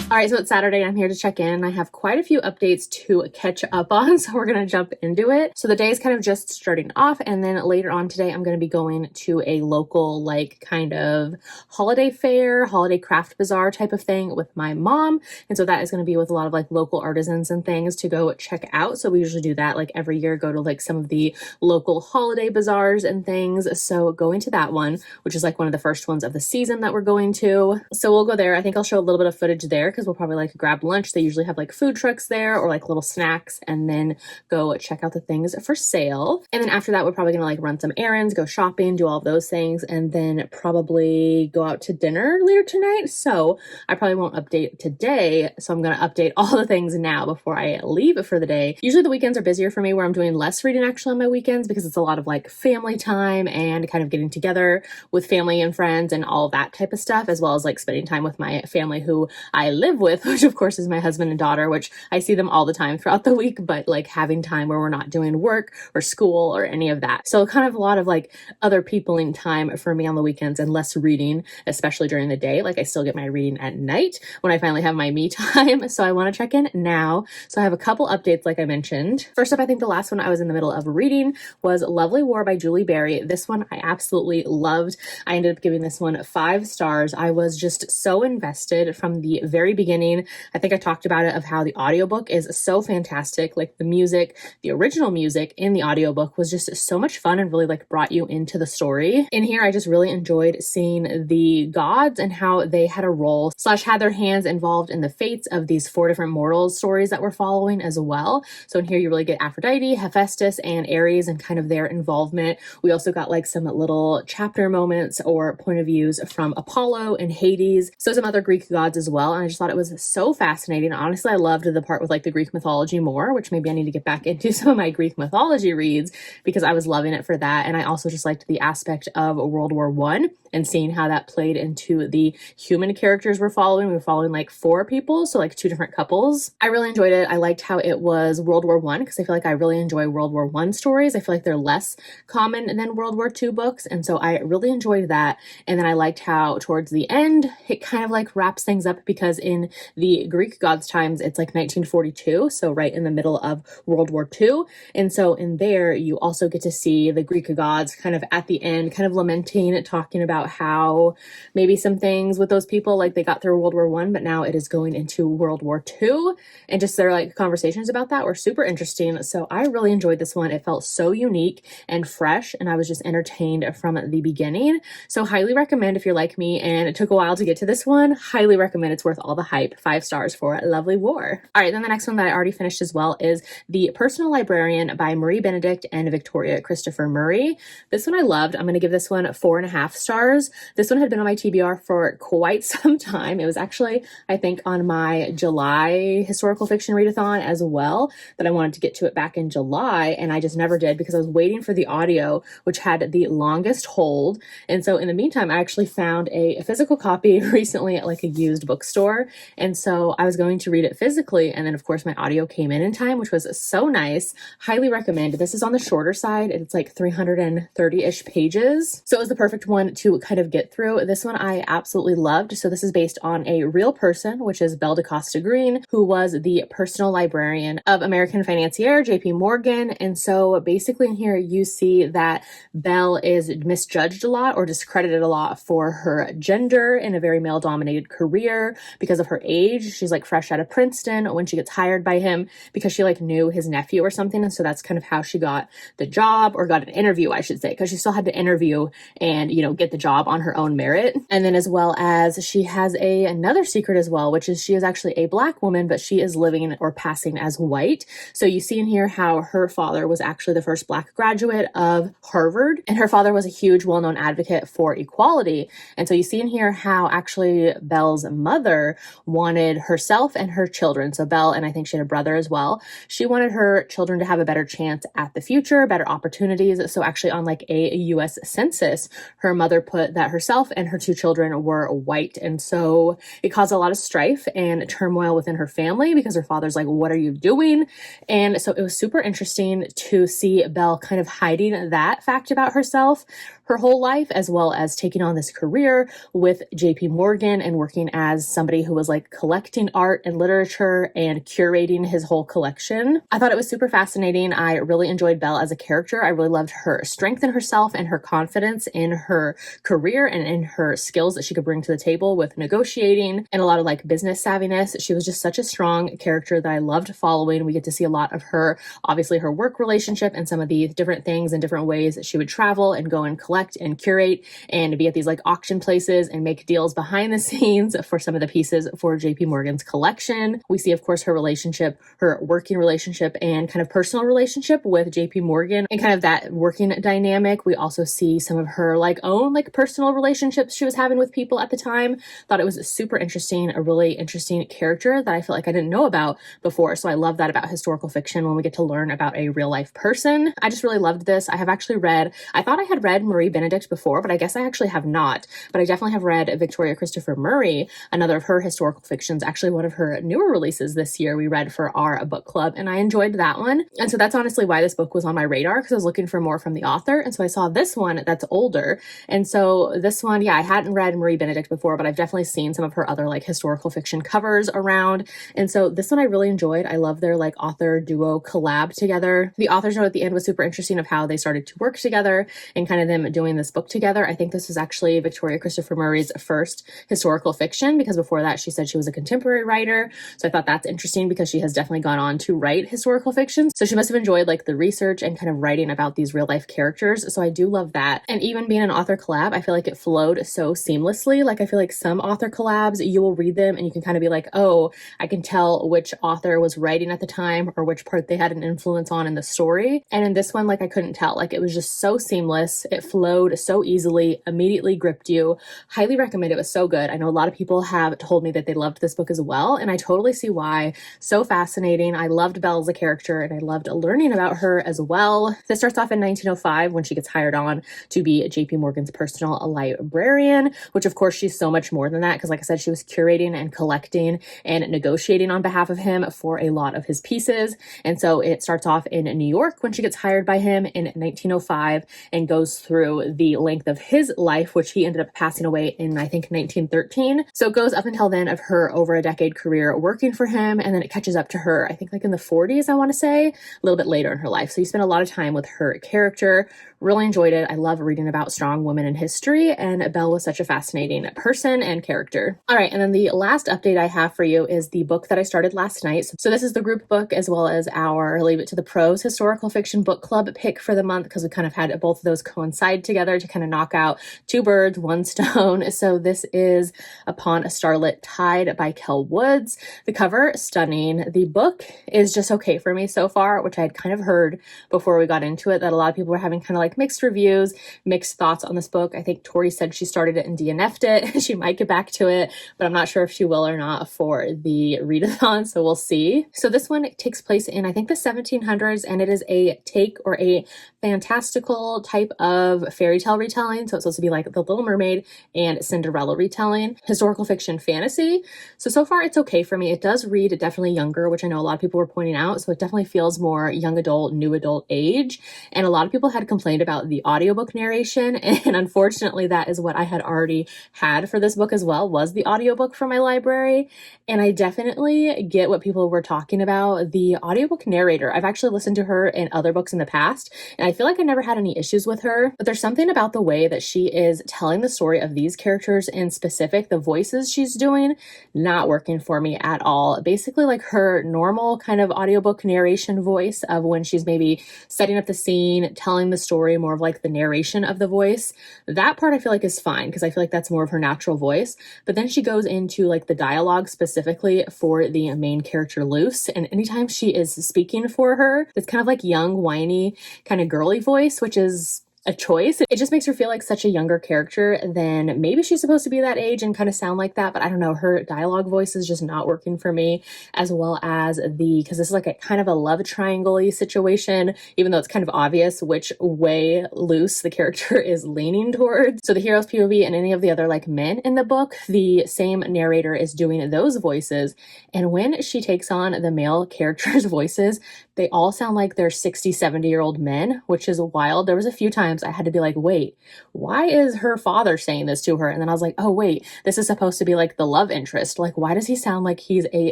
All right, so it's Saturday and I'm here to check in. I have quite a few updates to catch up on, so we're gonna jump into it. So the day is kind of just starting off, and then later on today, I'm gonna be going to a local, like, kind of holiday fair, holiday craft bazaar type of thing with my mom. And so that is gonna be with a lot of like local artisans and things to go check out. So we usually do that like every year, go to like some of the local holiday bazaars and things. So going to that one, which is like one of the first ones of the season that we're going to. So we'll go there. I think I'll show a little bit of footage there because we'll probably like grab lunch. They usually have like food trucks there or like little snacks, and then go check out the things for sale. And then after that, we're probably gonna like run some errands, go shopping, do all of those things, and then probably go out to dinner later tonight. So I probably won't update today. So I'm gonna update all the things now before I leave for the day. Usually the weekends are busier for me where I'm doing less reading actually on my weekends because it's a lot of like family time and kind of getting together with family and friends and all that type of stuff, as well as like spending time with my family who I live with, which of course is my husband and daughter, which I see them all the time throughout the week, but like having time where we're not doing work or school or any of that. So kind of a lot of like other people in time for me on the weekends and less reading, especially during the day. Like I still get my reading at night when I finally have my me time. So I want to check in now. So I have a couple updates like I mentioned. First up, I think the last one I was in the middle of reading was Lovely War by Julie Berry. This one I absolutely loved. I ended up giving this one 5 stars. I was just so invested from the very beginning. I think I talked about it of how the audiobook is so fantastic. Like the music, the original music in the audiobook was just so much fun and really like brought you into the story. In here, I just really enjoyed seeing the gods and how they had a role / had their hands involved in the fates of these 4 different mortals stories that we're following as well. So in here, you really get Aphrodite, Hephaestus, and Ares and kind of their involvement. We also got like some little chapter moments or point of views from Apollo and Hades. So some other Greek gods as well. And I just thought it was so fascinating. Honestly, I loved the part with like the Greek mythology more, which maybe I need to get back into some of my Greek mythology reads because I was loving it for that. And I also just liked the aspect of World War I and seeing how that played into the human characters we're following. We were following like 4 people, so like 2 different couples. I really enjoyed it. I liked how it was World War I because I feel like I really enjoy World War I stories. I feel like they're less common than World War II books, and so I really enjoyed that. And then I liked how towards the end it kind of like wraps things up because in in the Greek gods' times. It's like 1942, so right in the middle of World War II. And so in there, you also get to see the Greek gods kind of at the end, kind of lamenting, talking about how maybe some things with those people, like they got through World War I, but now it is going into World War II. And just their like conversations about that were super interesting. So I really enjoyed this one. It felt so unique and fresh, and I was just entertained from the beginning. So highly recommend if you're like me and it took a while to get to this one. Highly recommend. It's worth all the hype. 5 stars for Lovely War. All right, then the next one that I already finished as well is The Personal Librarian by Marie Benedict and Victoria Christopher Murray. This one I loved. I'm going to give this one 4.5 stars. This one had been on my TBR for quite some time. It was actually, I think, on my July historical fiction readathon as well, that I wanted to get to it back in July, and I just never did because I was waiting for the audio, which had the longest hold. And so in the meantime, I actually found a physical copy recently at like a used bookstore. And so I was going to read it physically. And then of course my audio came in time, which was so nice. Highly recommend. This is on the shorter side. It's like 330-ish pages. So it was the perfect one to kind of get through. This one I absolutely loved. So this is based on a real person, which is Belle DaCosta Green, who was the personal librarian of American financier JP Morgan. And so basically in here you see that Belle is misjudged a lot or discredited a lot for her gender in a very male-dominated career because of her age. She's like fresh out of Princeton when she gets hired by him because she like knew his nephew or something. And so that's kind of how she got the job, or got an interview, I should say, because she still had to interview and, you know, get the job on her own merit. And then as well as she has another secret as well, which is she is actually a Black woman, but she is living or passing as white. So you see in here how her father was actually the first Black graduate of Harvard, and her father was a huge well-known advocate for equality. And so you see in here how actually Belle's mother wanted herself and her children, so Belle, and I think she had a brother as well, she wanted her children to have a better chance at the future, better opportunities. So actually on like a US census, her mother put that herself and her 2 children were white. And so it caused a lot of strife and turmoil within her family because her father's like, what are you doing? And so it was super interesting to see Belle kind of hiding that fact about herself her whole life, as well as taking on this career with JP Morgan and working as somebody who was like collecting art and literature and curating his whole collection. I thought it was super fascinating. I really enjoyed Belle as a character. I really loved her strength in herself and her confidence in her career and in her skills that she could bring to the table with negotiating and a lot of like business savviness. She was just such a strong character that I loved following. We get to see a lot of her, obviously her work relationship and some of the different things and different ways that she would travel and go and collect and curate and be at these like auction places and make deals behind the scenes for some of the pieces for JP Morgan's collection. We see, of course, her relationship, her working relationship and kind of personal relationship with JP Morgan and kind of that working dynamic. We also see some of her like own like personal relationships she was having with people at the time. Thought it was super interesting, a really interesting character that I feel like I didn't know about before. So I love that about historical fiction when we get to learn about a real life person. I just really loved this. I have actually read, I thought I had read Marie Benedict before, but I guess I actually have not. But I definitely have read Victoria Christopher Murray, another of her historical fictions, actually one of her newer releases this year we read for our book club, and I enjoyed that one. And so that's honestly why this book was on my radar, because I was looking for more from the author. And so I saw this one that's older. And so this one, yeah, I hadn't read Marie Benedict before, but I've definitely seen some of her other like historical fiction covers around. And so this one I really enjoyed. I love their like author duo collab together. The author's note at the end was super interesting of how they started to work together and kind of them doing this book together. I think this was actually Victoria Christopher Murray's first historical fiction, because before that she said she was a contemporary writer. So I thought that's interesting because she has definitely gone on to write historical fiction. So she must have enjoyed like the research and kind of writing about these real life characters. So I do love that. And even being an author collab, I feel like it flowed so seamlessly. Like I feel like some author collabs, you will read them and you can kind of be like, oh, I can tell which author was writing at the time or which part they had an influence on in the story. And in this one, like I couldn't tell. Like it was just so seamless. It flowed so easily, immediately gripped you. Highly recommend. It was so good. I know a lot of people have told me that they loved this book as well, and I totally see why. So fascinating. I loved Belle as a character and I loved learning about her as well. This starts off in 1905 when she gets hired on to be JP Morgan's personal librarian, which of course she's so much more than that, because like I said, she was curating and collecting and negotiating on behalf of him for a lot of his pieces. And so it starts off in New York when she gets hired by him in 1905 and goes through through the length of his life, which he ended up passing away in, I think, 1913. So it goes up until then of her over a decade career working for him, and then it catches up to her, I think like in the 40s, I want to say, a little bit later in her life. So you spend a lot of time with her character. Really enjoyed it. I love reading about strong women in history, and Belle was such a fascinating person and character. All right, and then the last update I have for you is the book that I started last night. So this is the group book as well as our Leave It to the Pros historical fiction book club pick for the month, because we kind of had both of those coincide together to kind of knock out two birds, one stone. So this is Upon a Starlet Tide by Kel Woods. The cover, stunning. The book is just okay for me so far, which I had kind of heard before we got into it that a lot of people were having kind of like mixed reviews, mixed thoughts on this book. I think Tori said she started it and DNF'd it. She might get back to it, but I'm not sure if she will or not for the readathon, so we'll see. So this one takes place in, I think, the 1700s, and it is a take or a fantastical type of fairy tale retelling. So it's supposed to be like The Little Mermaid and Cinderella retelling, historical fiction fantasy. So far it's okay for me. It does read definitely younger, which I know a lot of people were pointing out. So it definitely feels more young adult, new adult age. And a lot of people had complained about the audiobook narration. And unfortunately, that is what I had already had for this book as well, was the audiobook from my library. And I definitely get what people were talking about. The audiobook narrator, I've actually listened to her in other books in the past, and I feel like I never had any issues with her, but there's something about the way that she is telling the story of these characters in specific, the voices she's doing, not working for me at all. Basically like her normal kind of audiobook narration voice of when she's maybe setting up the scene, telling the story, more of like the narration of the voice. That part I feel like is fine, because I feel like that's more of her natural voice. But then she goes into like the dialogue specifically for the main character Luce, and anytime she is speaking for her, it's kind of like young, whiny, kind of girly voice, which is a choice. It just makes her feel like such a younger character than maybe she's supposed to be that age and kind of sound like that. But I don't know, her dialogue voice is just not working for me, as well as because this is like a kind of a love triangle-y situation, even though it's kind of obvious which way Luce, the character, is leaning towards. So the hero's POV and any of the other like men in the book, the same narrator is doing those voices. And when she takes on the male characters' voices, they all sound like they're 60, 70-year-old men, which is wild. There was a few times I had to be like, wait, why is her father saying this to her? And then I was like, oh, wait, this is supposed to be like the love interest. Like, why does he sound like he's a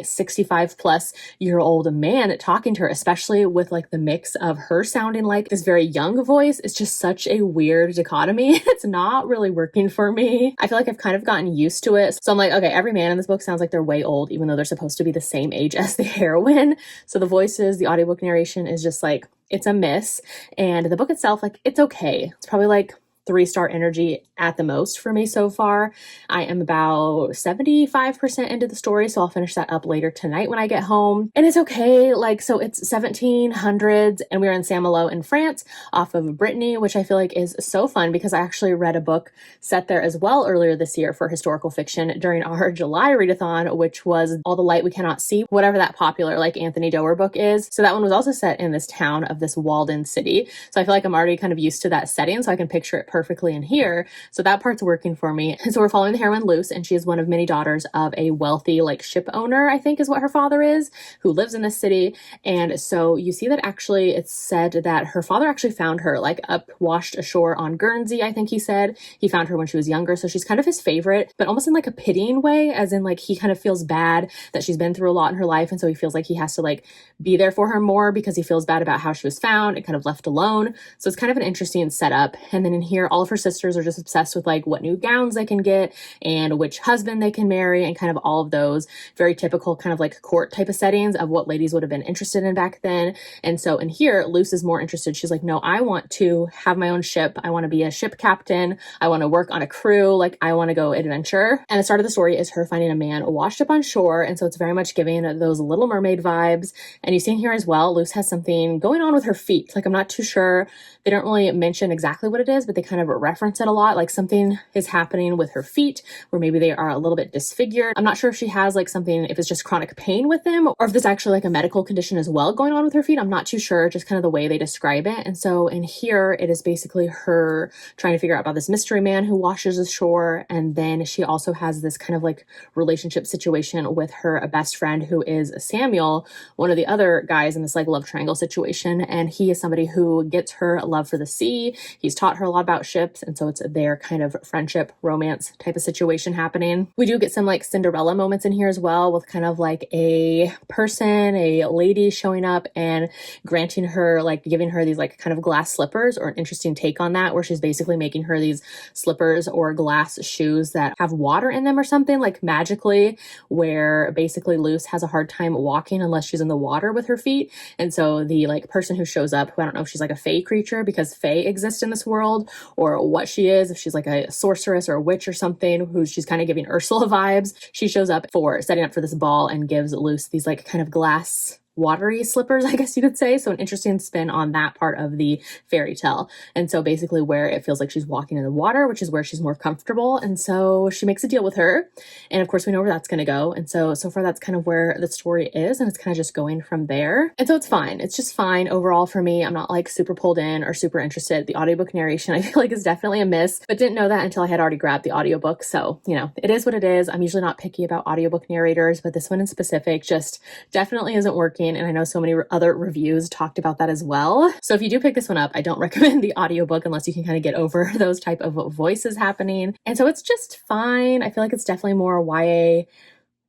65-plus-year-old man talking to her, especially with like the mix of her sounding like this very young voice? It's just such a weird dichotomy. It's not really working for me. I feel like I've kind of gotten used to it. So I'm like, okay, every man in this book sounds like they're way old, even though they're supposed to be the same age as the heroine. So the voices, the audiobook narration is just like, it's a miss. And the book itself, like, it's okay. It's probably like 3-star energy at the most for me so far. I am about 75% into the story, so I'll finish that up later tonight when I get home. And it's okay. Like, so it's 1700s, and we're in Saint-Malo in France off of Brittany, which I feel like is so fun because I actually read a book set there as well earlier this year for historical fiction during our July readathon, which was All the Light We Cannot See, whatever that popular like Anthony Doerr book is. So that one was also set in this town of this walled-in city. So I feel like I'm already kind of used to that setting, so I can picture it perfectly in here. So that part's working for me. And so we're following the heroine Luce, and she is one of many daughters of a wealthy like ship owner, I think is what her father is, who lives in this city. And so you see that actually it's said that her father actually found her like up washed ashore on Guernsey, I think he said. He found her when she was younger, so she's kind of his favorite, but almost in like a pitying way, as in like he kind of feels bad that she's been through a lot in her life, and so he feels like he has to like be there for her more because he feels bad about how she was found and kind of left alone. So it's kind of an interesting setup. And then in here, all of her sisters are just obsessed with like what new gowns they can get and which husband they can marry, and kind of all of those very typical kind of like court type of settings of what ladies would have been interested in back then. And so in here, Luce is more interested. She's like, no, I want to have my own ship. I want to be a ship captain. I want to work on a crew. Like, I want to go adventure. And the start of the story is her finding a man washed up on shore. And so it's very much giving those Little Mermaid vibes. And you see in here as well, Luce has something going on with her feet. Like, I'm not too sure. They don't really mention exactly what it is, but they kind of reference it a lot. Like, something is happening with her feet where maybe they are a little bit disfigured. I'm not sure if she has like something, if it's just chronic pain with them, or if there's actually like a medical condition as well going on with her feet. I'm not too sure, just kind of the way they describe it. And so in here, it is basically her trying to figure out about this mystery man who washes ashore. And then she also has this kind of like relationship situation with her best friend, who is Samuel, one of the other guys in this like love triangle situation. And he is somebody who gets her love for the sea. He's taught her a lot about about ships, and so it's their kind of friendship, romance type of situation happening. We do get some like Cinderella moments in here as well, with kind of like a lady showing up and granting her, like giving her these like kind of glass slippers, or an interesting take on that, where she's basically making her these slippers or glass shoes that have water in them or something, like magically, where basically Luce has a hard time walking unless she's in the water with her feet. And so the like person who shows up, who I don't know if she's like a fae creature because fae exist in this world, or what she is, if she's like a sorceress or a witch or something, who she's kind of giving Ursula vibes. She shows up for setting up for this ball and gives Luce these like kind of glass watery slippers, I guess you could say. So an interesting spin on that part of the fairy tale. And so basically where it feels like she's walking in the water, which is where she's more comfortable. And so she makes a deal with her. And of course we know where that's going to go. And so far that's kind of where the story is. And it's kind of just going from there. And so it's fine. It's just fine overall for me. I'm not like super pulled in or super interested. The audiobook narration I feel like is definitely a miss, but didn't know that until I had already grabbed the audiobook. So, you know, it is what it is. I'm usually not picky about audiobook narrators, but this one in specific just definitely isn't working. And I know so many other reviews talked about that as well. So if you do pick this one up, I don't recommend the audiobook unless you can kind of get over those type of voices happening. And so it's just fine. I feel like it's definitely more YA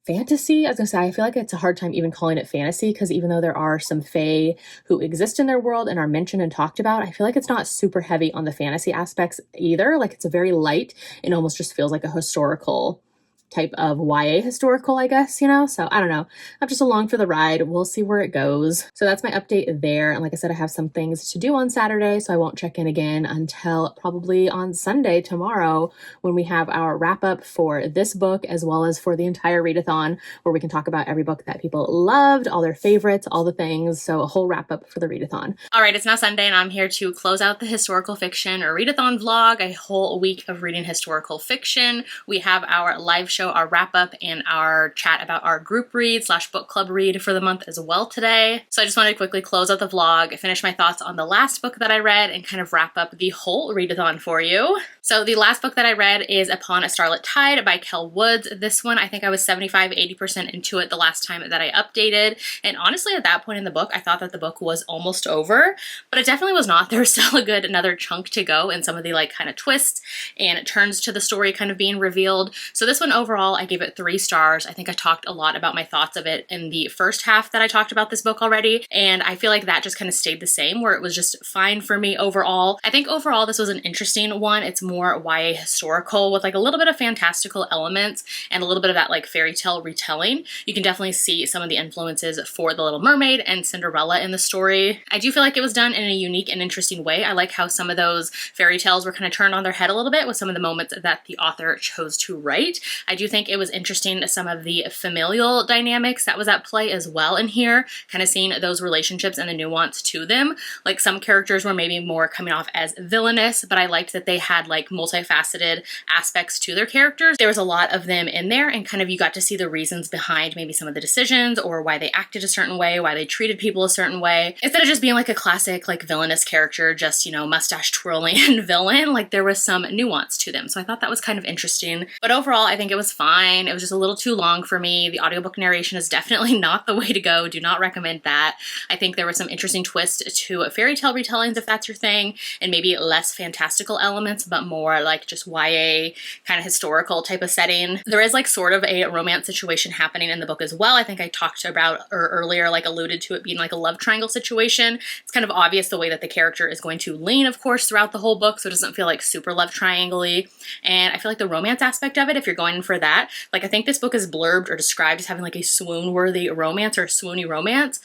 fantasy. I was gonna say, I feel like it's a hard time even calling it fantasy, because even though there are some fae who exist in their world and are mentioned and talked about, I feel like it's not super heavy on the fantasy aspects either. Like it's a very light, it almost just feels like a historical type of YA historical, I guess, you know? So I don't know. I'm just along for the ride. We'll see where it goes. So that's my update there. And like I said, I have some things to do on Saturday, so I won't check in again until probably on Sunday tomorrow, when we have our wrap up for this book, as well as for the entire readathon, where we can talk about every book that people loved, all their favorites, all the things. So a whole wrap up for the readathon. All right, it's now Sunday and I'm here to close out the historical fiction or readathon vlog, a whole week of reading historical fiction. We have our live show, our wrap up, and our chat about our group read / book club read for the month as well today. So I just wanted to quickly close out the vlog, finish my thoughts on the last book that I read, and kind of wrap up the whole readathon for you. So the last book that I read is Upon a Starlet Tide by Kel Woods. This one, I think I was 75–80% into it the last time that I updated. And honestly, at that point in the book, I thought that the book was almost over, but it definitely was not. There was still a good another chunk to go, and some of the like kind of twists and turns to the story kind of being revealed. So this one overall, I gave it 3 stars. I think I talked a lot about my thoughts of it in the first half that I talked about this book already, and I feel like that just kind of stayed the same, where it was just fine for me overall. I think overall this was an interesting one. It's more YA historical with like a little bit of fantastical elements and a little bit of that like fairy tale retelling. You can definitely see some of the influences for The Little Mermaid and Cinderella in the story. I do feel like it was done in a unique and interesting way. I like how some of those fairy tales were kind of turned on their head a little bit with some of the moments that the author chose to write. I do think it was interesting, some of the familial dynamics that was at play as well in here, kind of seeing those relationships and the nuance to them. Like some characters were maybe more coming off as villainous, but I liked that they had like multifaceted aspects to their characters. There was a lot of them in there, and kind of you got to see the reasons behind maybe some of the decisions, or why they acted a certain way, why they treated people a certain way, instead of just being like a classic like villainous character, just, you know, mustache twirling and villain. Like there was some nuance to them, so I thought that was kind of interesting. But overall, I think it was fine. It was just a little too long for me. The audiobook narration is definitely not the way to go. Do not recommend that. I think there was some interesting twists to fairy tale retellings, if that's your thing, and maybe less fantastical elements, but more like just YA kind of historical type of setting. There is like sort of a romance situation happening in the book as well. I think I talked about or earlier like alluded to it being like a love triangle situation. It's kind of obvious the way that the character is going to lean, of course, throughout the whole book, so it doesn't feel like super love triangle-y. And I feel like the romance aspect of it, if you're going for that, like I think this book is blurbed or described as having like a swoon-worthy romance or a swoony romance.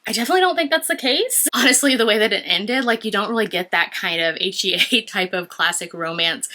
I definitely don't think that's the case. Honestly, the way that it ended, like you don't really get that kind of HEA type of classic romance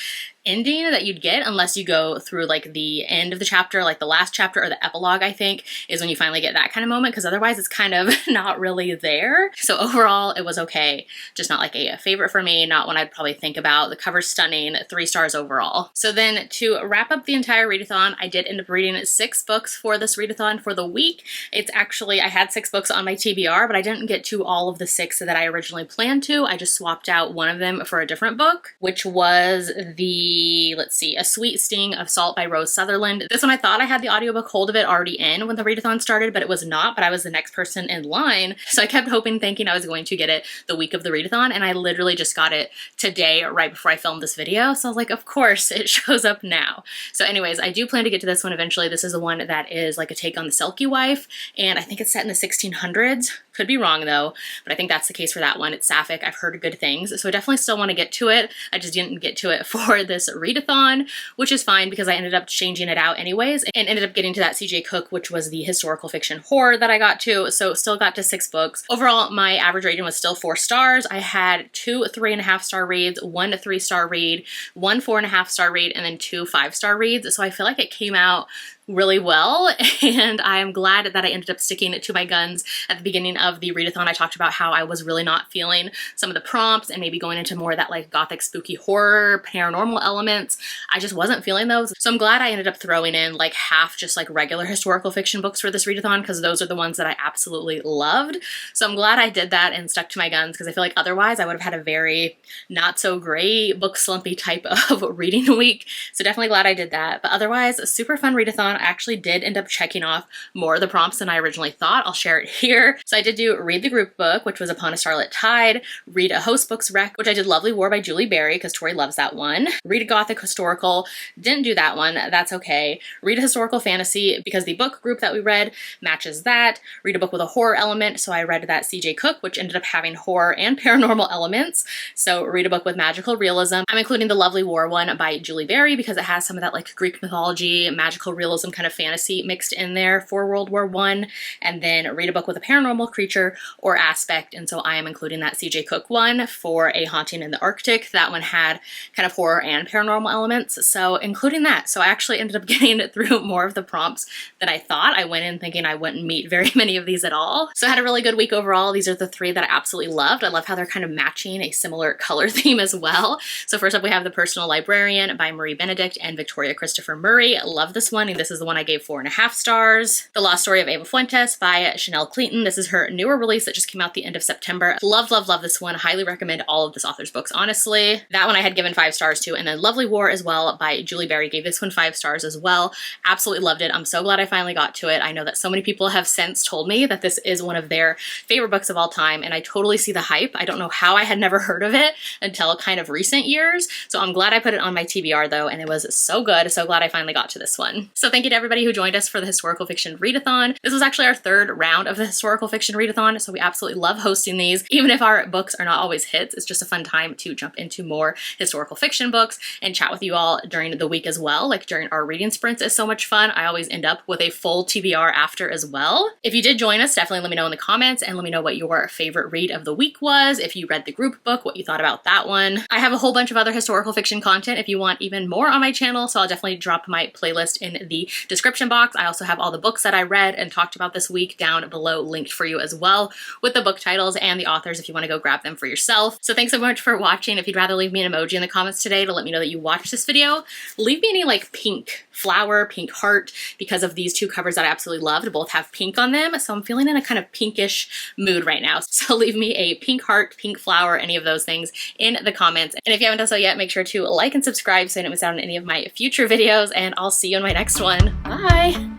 ending that you'd get unless you go through like the end of the chapter, like the last chapter or the epilogue, I think, is when you finally get that kind of moment, because otherwise it's kind of not really there. So overall, it was okay. Just not like a favorite for me, not one I'd probably think about. The cover's stunning, 3 stars overall. So then to wrap up the entire readathon, I did end up reading 6 books for this readathon for the week. It's actually, I had 6 books on my TBR, but I didn't get to all of the 6 that I originally planned to. I just swapped out one of them for a different book, which was the be, let's see, A Sweet Sting of Salt by Rose Sutherland. This one I thought I had the audiobook hold of it already in when the readathon started, but it was not, but I was the next person in line. So I kept hoping, thinking I was going to get it the week of the readathon, and I literally just got it today, right before I filmed this video. So I was like, of course, it shows up now. So anyways, I do plan to get to this one eventually. This is the one that is like a take on The Selkie Wife, and I think it's set in the 1600s. Could be wrong though, but I think that's the case for that one. It's sapphic. I've heard good things, so I definitely still want to get to it. I just didn't get to it for this readathon, which is fine because I ended up changing it out anyways and ended up getting to that CJ Cook, which was the historical fiction horror that I got to, so still got to 6 books. Overall, my average rating was still 4 stars. I had 2 3.5-star reads, 1 3-star read, 1 4.5-star read, and then 2 5-star reads, so I feel like it came out really well, and I'm glad that I ended up sticking to my guns. At the beginning of the readathon, I talked about how I was really not feeling some of the prompts and maybe going into more of that like gothic spooky horror paranormal elements. I just wasn't feeling those, so I'm glad I ended up throwing in like half just like regular historical fiction books for this readathon, because those are the ones that I absolutely loved. So I'm glad I did that and stuck to my guns, because I feel like otherwise I would have had a very not so great book slumpy type of reading week. So definitely glad I did that. But otherwise, a super fun readathon. I actually did end up checking off more of the prompts than I originally thought. I'll share it here. So I did do read the group book, which was Upon a Starlet Tide, read a host books rec, which I did Lovely War by Julie Berry because Tori loves that one. Read a gothic historical, didn't do that one, that's okay. Read a historical fantasy because the book group that we read matches that. Read a book with a horror element, so I read that CJ Cook, which ended up having horror and paranormal elements. So read a book with magical realism. I'm including the Lovely War one by Julie Berry because it has some of that like Greek mythology, magical realism kind of fantasy mixed in there for World War I, and then read a book with a paranormal creature or aspect, and so I am including that CJ Cook one for A Haunting in the Arctic. That one had kind of horror and paranormal elements, so including that. So I actually ended up getting through more of the prompts than I thought. I went in thinking I wouldn't meet very many of these at all. So I had a really good week overall. These are the 3 that I absolutely loved. I love how they're kind of matching a similar color theme as well. So first up we have The Personal Librarian by Marie Benedict and Victoria Christopher Murray. Love this one, and this is the one I gave 4.5 stars. The Lost Story of Ava Fuentes by Chanel Clayton. This is her newer release that just came out the end of September. Love, love, love this one. Highly recommend all of this author's books, honestly. That one I had given 5 stars to, and then Lovely War as well by Julie Berry. Gave this one 5 stars as well. Absolutely loved it. I'm so glad I finally got to it. I know that so many people have since told me that this is one of their favorite books of all time, and I totally see the hype. I don't know how I had never heard of it until kind of recent years, so I'm glad I put it on my TBR though, and it was so good. So glad I finally got to this one. So thank you to everybody who joined us for the historical fiction readathon. This was actually our 3rd round of the historical fiction readathon, so we absolutely love hosting these. Even if our books are not always hits, it's just a fun time to jump into more historical fiction books and chat with you all during the week as well. Like during our reading sprints is so much fun. I always end up with a full TBR after as well. If you did join us, definitely let me know in the comments and let me know what your favorite read of the week was. If you read the group book, what you thought about that one. I have a whole bunch of other historical fiction content if you want even more on my channel, so I'll definitely drop my playlist in the description box. I also have all the books that I read and talked about this week down below linked for you as well, with the book titles and the authors if you want to go grab them for yourself. So thanks so much for watching. If you'd rather leave me an emoji in the comments today to let me know that you watched this video, leave me any like pink flower, pink heart, because of these 2 covers that I absolutely loved. Both have pink on them, so I'm feeling in a kind of pinkish mood right now. So leave me a pink heart, pink flower, any of those things in the comments. And if you haven't done so yet, make sure to like and subscribe so you don't miss out on any of my future videos, and I'll see you in my next one. Bye!